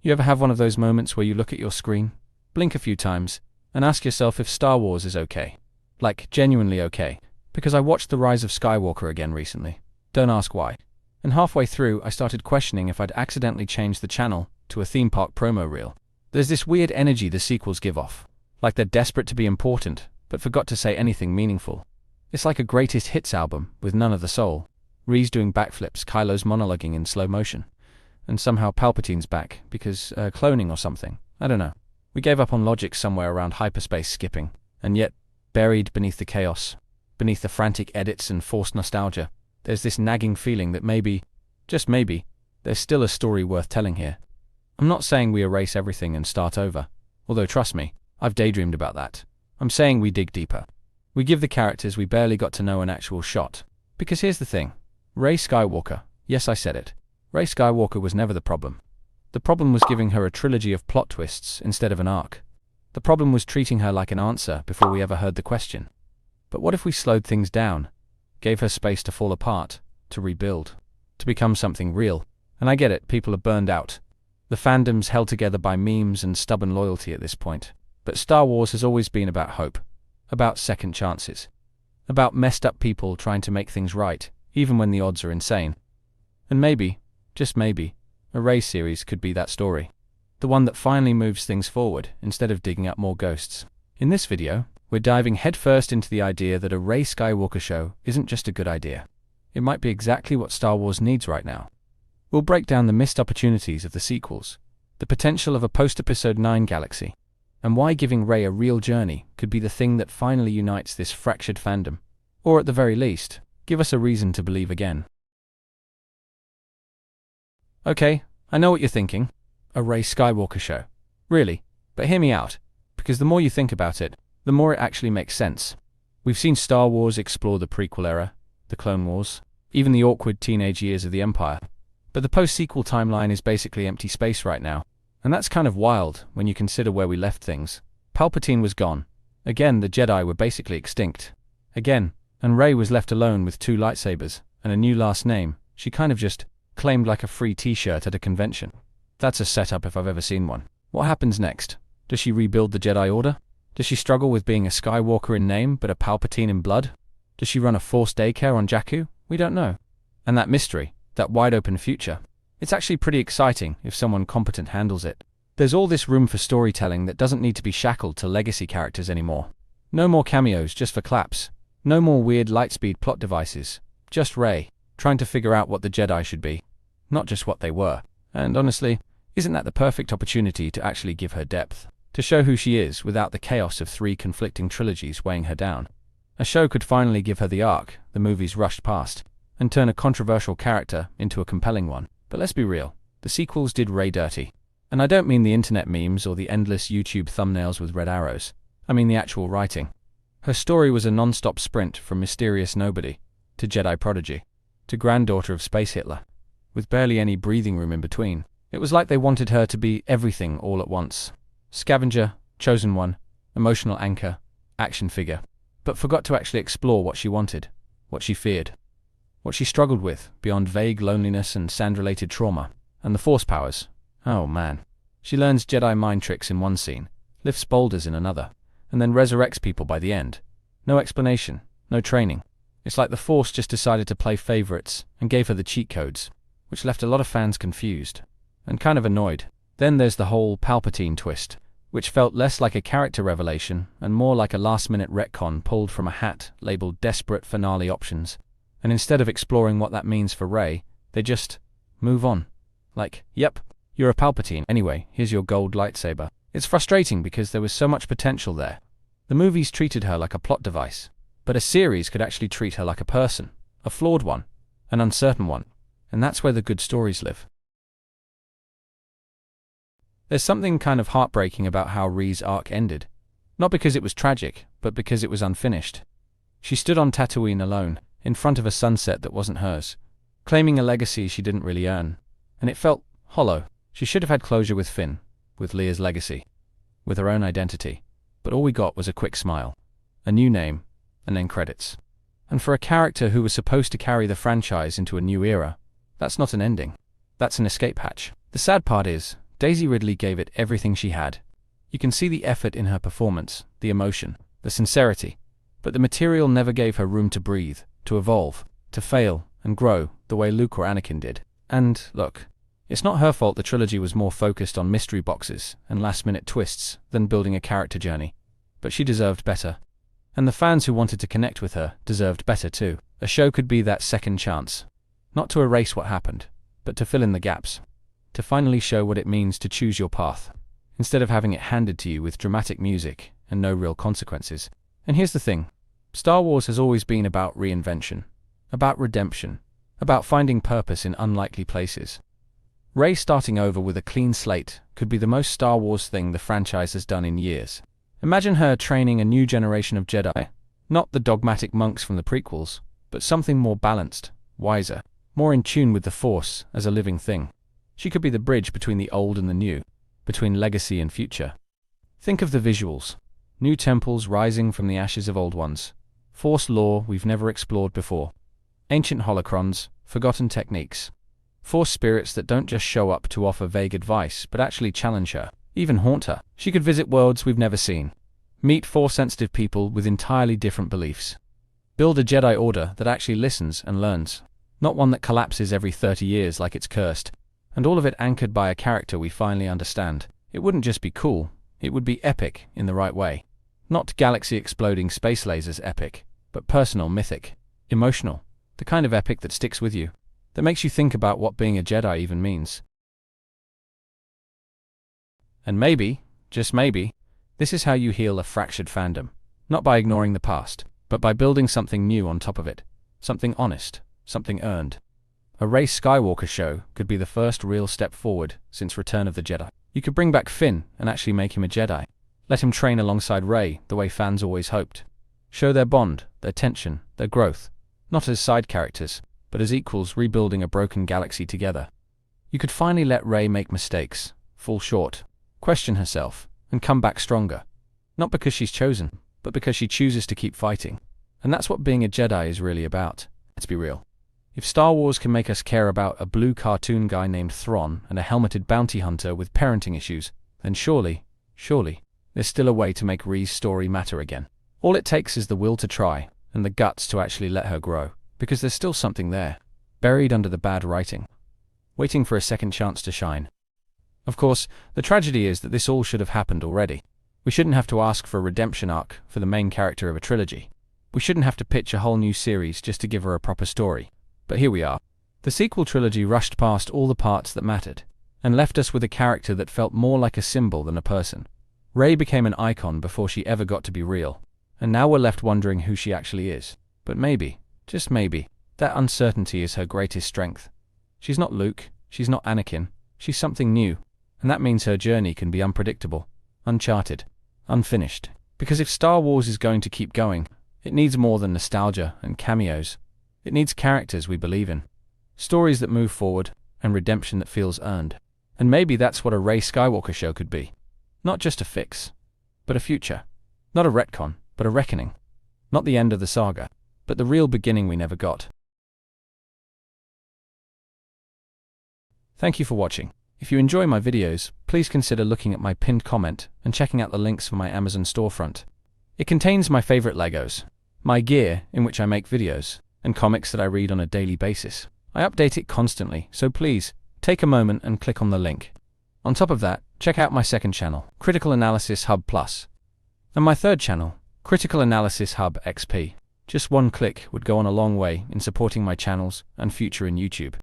You ever have one of those moments where you look at your screen, blink a few times, and ask yourself if Star Wars is okay? Like, genuinely okay. Because I watched The Rise of Skywalker again recently. Don't ask why. And halfway through, I started questioning if I'd accidentally changed the channel to a theme park promo reel. There's this weird energy the sequels give off. Like they're desperate to be important, but forgot to say anything meaningful. It's like a greatest hits album, with none of the soul. Rey's doing backflips, Kylo's monologuing in slow motion. And somehow Palpatine's back, because cloning or something. I don't know. We gave up on logic somewhere around hyperspace skipping. And yet, buried beneath the chaos, beneath the frantic edits and forced nostalgia, there's this nagging feeling that maybe, just maybe, there's still a story worth telling here. I'm not saying we erase everything and start over. Although trust me, I've daydreamed about that. I'm saying we dig deeper. We give the characters we barely got to know an actual shot. Because here's the thing. Rey Skywalker, yes I said it. Rey Skywalker was never the problem. The problem was giving her a trilogy of plot twists instead of an arc. The problem was treating her like an answer before we ever heard the question. But what if we slowed things down, gave her space to fall apart, to rebuild, to become something real? And I get it, people are burned out. The fandom's held together by memes and stubborn loyalty at this point. But Star Wars has always been about hope, about second chances, about messed up people trying to make things right, even when the odds are insane. And maybe, just maybe, a Rey series could be that story. The one that finally moves things forward, instead of digging up more ghosts. In this video, we're diving headfirst into the idea that a Rey Skywalker show isn't just a good idea. It might be exactly what Star Wars needs right now. We'll break down the missed opportunities of the sequels, the potential of a post-Episode 9 galaxy, and why giving Rey a real journey could be the thing that finally unites this fractured fandom. Or at the very least, give us a reason to believe again. Okay, I know what you're thinking. A Rey Skywalker show. Really? But hear me out, because the more you think about it, the more it actually makes sense. We've seen Star Wars explore the prequel era, the Clone Wars, even the awkward teenage years of the Empire. But the post-sequel timeline is basically empty space right now. And that's kind of wild when you consider where we left things. Palpatine was gone. Again, the Jedi were basically extinct. Again, and Rey was left alone with 2 lightsabers and a new last name she kind of just claimed like a free t-shirt at a convention. That's a setup if I've ever seen one. What happens next? Does she rebuild the Jedi Order? Does she struggle with being a Skywalker in name but a Palpatine in blood? Does she run a forced daycare on Jakku? We don't know. And that mystery, that wide-open future, it's actually pretty exciting if someone competent handles it. There's all this room for storytelling that doesn't need to be shackled to legacy characters anymore. No more cameos just for claps. No more weird lightspeed plot devices. Just Rey, trying to figure out what the Jedi should be, not just what they were. And honestly, isn't that the perfect opportunity to actually give her depth? To show who she is without the chaos of 3 conflicting trilogies weighing her down. A show could finally give her the arc the movies rushed past, and turn a controversial character into a compelling one. But let's be real, the sequels did Rey dirty. And I don't mean the internet memes or the endless YouTube thumbnails with red arrows. I mean the actual writing. Her story was a non-stop sprint from mysterious nobody, to Jedi prodigy, to granddaughter of space Hitler, with barely any breathing room in between. It was like they wanted her to be everything all at once. Scavenger, chosen one, emotional anchor, action figure, but forgot to actually explore what she wanted, what she feared, what she struggled with beyond vague loneliness and sand-related trauma, and the Force powers. Oh man. She learns Jedi mind tricks in one scene, lifts boulders in another, and then resurrects people by the end. No explanation, no training. It's like the Force just decided to play favorites and gave her the cheat codes, which left a lot of fans confused and kind of annoyed. Then there's the whole Palpatine twist, which felt less like a character revelation and more like a last-minute retcon pulled from a hat labeled desperate finale options. And instead of exploring what that means for Rey, they just move on. Like, yep, you're a Palpatine. Anyway, here's your gold lightsaber. It's frustrating because there was so much potential there. The movies treated her like a plot device, but a series could actually treat her like a person, a flawed one, an uncertain one. And that's where the good stories live. There's something kind of heartbreaking about how Rey's arc ended. Not because it was tragic, but because it was unfinished. She stood on Tatooine alone, in front of a sunset that wasn't hers, claiming a legacy she didn't really earn. And it felt hollow. She should have had closure with Finn, with Leia's legacy, with her own identity. But all we got was a quick smile, a new name, and then credits. And for a character who was supposed to carry the franchise into a new era, that's not an ending. That's an escape hatch. The sad part is, Daisy Ridley gave it everything she had. You can see the effort in her performance, the emotion, the sincerity, but the material never gave her room to breathe, to evolve, to fail and grow the way Luke or Anakin did. And, look, it's not her fault the trilogy was more focused on mystery boxes and last-minute twists than building a character journey. But she deserved better. And the fans who wanted to connect with her deserved better too. A show could be that second chance. Not to erase what happened, but to fill in the gaps. To finally show what it means to choose your path, instead of having it handed to you with dramatic music and no real consequences. And here's the thing. Star Wars has always been about reinvention, about redemption, about finding purpose in unlikely places. Rey starting over with a clean slate could be the most Star Wars thing the franchise has done in years. Imagine her training a new generation of Jedi, not the dogmatic monks from the prequels, but something more balanced, wiser, more in tune with the Force as a living thing. She could be the bridge between the old and the new, between legacy and future. Think of the visuals. New temples rising from the ashes of old ones. Force lore we've never explored before. Ancient holocrons, forgotten techniques. Force spirits that don't just show up to offer vague advice, but actually challenge her, even haunt her. She could visit worlds we've never seen. Meet Force-sensitive people with entirely different beliefs. Build a Jedi Order that actually listens and learns, not one that collapses every 30 years like it's cursed. And all of it anchored by a character we finally understand. It wouldn't just be cool, it would be epic in the right way. Not galaxy-exploding space lasers epic, but personal, mythic, emotional, the kind of epic that sticks with you, that makes you think about what being a Jedi even means. And maybe, just maybe, this is how you heal a fractured fandom. Not by ignoring the past, but by building something new on top of it. Something honest, something earned. A Rey Skywalker show could be the first real step forward since Return of the Jedi. You could bring back Finn and actually make him a Jedi. Let him train alongside Rey the way fans always hoped. Show their bond, their tension, their growth, not as side characters, but as equals rebuilding a broken galaxy together. You could finally let Rey make mistakes, fall short, question herself, and come back stronger. Not because she's chosen, but because she chooses to keep fighting. And that's what being a Jedi is really about. Let's be real. If Star Wars can make us care about a blue cartoon guy named Thrawn and a helmeted bounty hunter with parenting issues, then surely, there's still a way to make Rey's story matter again. All it takes is the will to try, and the guts to actually let her grow, because there's still something there, buried under the bad writing, waiting for a second chance to shine. Of course, the tragedy is that this all should have happened already. We shouldn't have to ask for a redemption arc for the main character of a trilogy. We shouldn't have to pitch a whole new series just to give her a proper story. But here we are. The sequel trilogy rushed past all the parts that mattered, and left us with a character that felt more like a symbol than a person. Rey became an icon before she ever got to be real, and now we're left wondering who she actually is. But maybe, just maybe, that uncertainty is her greatest strength. She's not Luke, she's not Anakin, she's something new, and that means her journey can be unpredictable, uncharted, unfinished. Because if Star Wars is going to keep going, it needs more than nostalgia and cameos. It needs characters we believe in, stories that move forward, and redemption that feels earned. And maybe that's what a Rey Skywalker show could be. Not just a fix, but a future. Not a retcon, but a reckoning. Not the end of the saga, but the real beginning we never got. Thank you for watching. If you enjoy my videos, please consider looking at my pinned comment and checking out the links for my Amazon storefront. It contains my favorite Legos, my gear in which I make videos, and comics that I read on a daily basis. I update it constantly, so please, take a moment and click on the link. On top of that, check out my second channel, Critical Analysis Hub Plus, and my third channel, Critical Analysis Hub XP. Just one click would go on a long way in supporting my channels and future in YouTube.